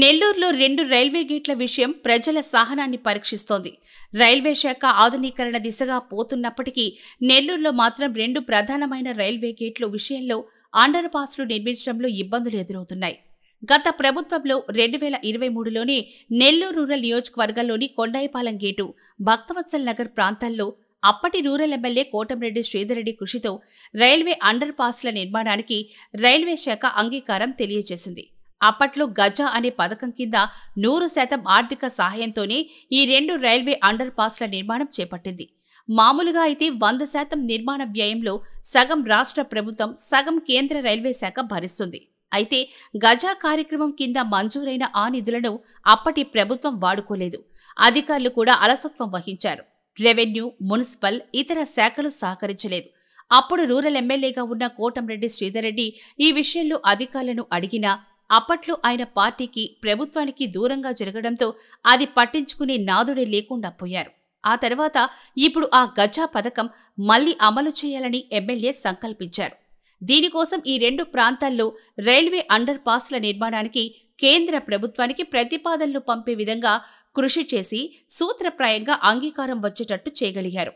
నెల్లూరులో 2 రైల్వే గేట్ల విషయం ప్రజల సహనాన్ని పరీక్షిస్తోంది. రైల్వే శాఖ ఆధునీకరణ దిశగా పోతున్నప్పటికీ నెల్లూరులో మాత్రం 2 ప్రధానమైన రైల్వే గేట్ల విషయంలో అండర్ పాస్లు నిర్మించడంలో ఇబ్బందులు ఎదురవుతున్నాయి. గత ప్రభుత్వంలో 2023లోనే నెల్లూరు రూరల్ నియోజకవర్గంలోని కొండాయిపాలెం గేటు, భక్తవత్సల్ నగర్ ప్రాంతాల్లో అప్పటి రూరల్ ఎమ్మెల్యే కోటంరెడ్డి శ్రీధర్రెడ్డి కృషితో రైల్వే అండర్ పాస్ల నిర్మాణానికి రైల్వే శాఖ అంగీకారం తెలియజేసింది. అప్పట్లో గజ అనే పథకం కింద 100% ఆర్థిక సహాయంతోనే ఈ 2 రైల్వే అండర్ పాస్ల నిర్మాణం చేపట్టింది. మామూలుగా అయితే 100% నిర్మాణ వ్యయంలో సగం రాష్ట్ర ప్రభుత్వం, సగం కేంద్ర రైల్వే శాఖ భరిస్తుంది. అయితే గజా కార్యక్రమం కింద మంజూరైన ఆ నిధులను అప్పటి ప్రభుత్వం వాడుకోలేదు. అధికారులు కూడా అలసత్వం వహించారు. రెవెన్యూ, మున్సిపల్, ఇతర శాఖలు సహకరించలేదు. అప్పుడు రూరల్ ఎమ్మెల్యేగా ఉన్న కోటంరెడ్డి శ్రీధర్రెడ్డి ఈ విషయంలో అధికారులను అడిగినా అప్పట్లో ఆయన పార్టీకి, ప్రభుత్వానికి దూరంగా జరగడంతో అది పట్టించుకునే నాదుడే లేకుండా పోయారు. ఆ తర్వాత ఇప్పుడు ఆ గజా పథకం మళ్లీ అమలు చేయాలని ఎమ్మెల్యే సంకల్పించారు. దీనికోసం ఈ 2 ప్రాంతాల్లో రైల్వే అండర్ పాస్ల నిర్మాణానికి కేంద్ర ప్రభుత్వానికి ప్రతిపాదనలు పంపే విధంగా కృషి చేసి సూత్రప్రాయంగా అంగీకారం వచ్చేటట్టు చేయగలిగారు.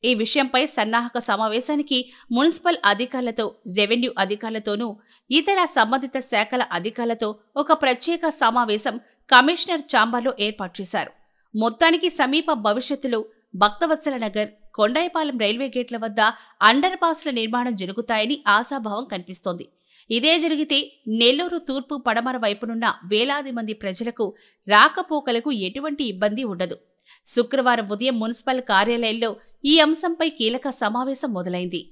ఈ విషయంపై సన్నాహక సమావేశానికి మున్సిపల్ అధికారులతో, రెవెన్యూ అధికారులతోనూ ఇతర సంబంధిత శాఖల అధికారులతో ఒక ప్రత్యేక సమావేశం కమిషనర్ ఛాంబర్లో ఏర్పాటు చేశారు. మొత్తానికి సమీప భవిష్యత్తులో భక్తవత్సల నగర్, కొండాయిపాలెం రైల్వే గేట్ల వద్ద అండర్ పాస్ల నిర్మాణం జరుగుతాయని ఆశాభావం కనిపిస్తోంది. ఇదే జరిగితే నెల్లూరు తూర్పు, పడమర వైపునున్న వేలాది మంది ప్రజలకు రాకపోకలకు ఎటువంటి ఇబ్బంది ఉండదు. శుక్రవారం ఉదయం మున్సిపల్ కార్యాలయంలో ఈ అంశంపై కీలక సమావేశం మొదలైంది.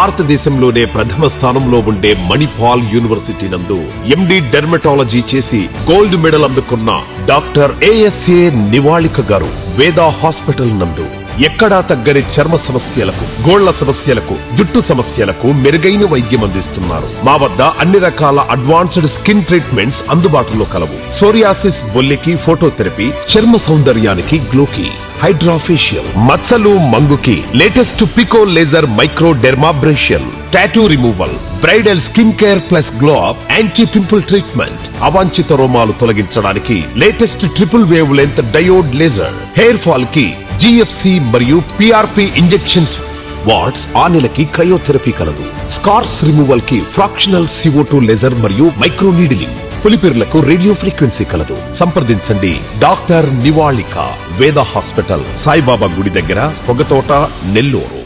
భారతదేశంలోనే ప్రథమ స్థానంలో ఉండే మణిపాల్ యూనివర్సిటీ నందు ఎండి డెర్మటాలజీ చేసి గోల్డ్ మెడల్ అందుకున్న డాక్టర్ ఏఎస్ఏ నివాళిక గారు వేద హాస్పిటల్ నందు ఎక్కడా తగ్గని చర్మ సమస్యలకు, గోళ్ల సమస్యలకు, జుట్టు సమస్యలకు మెరుగైన వైద్యం అందిస్తున్నారు. మా వద్ద అన్ని రకాల అడ్వాన్స్డ్ స్కిన్ ట్రీట్మెంట్స్ అందుబాటులో కలవు. సోరియాసిస్, బొల్లికి ఫోటోథెరపీ, చర్మ సౌందర్యానికి గ్లోకి, హైడ్రాఫేషియల్, మచ్చలు మంగుకి latest pico laser micro dermabrasion, tattoo removal, bridal skin care plus glow up, anti pimple treatment, అవాంఛిత రోమాలు తొలగించడానికి latest triple wavelength diode laser, hair fall కి జిఎఫ్సి మరియు పిఆర్పి ఇంజెక్షన్స్, వాట్స్ ఆనెలకి క్రయోథెరపీ కలదు. స్కార్స్ రిమూవల్ కి fractional CO2 laser మరియు micro needling, పులిపిర్లకు రేడియో ఫ్రీక్వెన్సీ కలదు. సంప్రదించండి డాక్టర్ నివాళిక, వేద హాస్పిటల్, సాయిబాబా గుడి దగ్గర, పొగతోట, నెల్లూరు.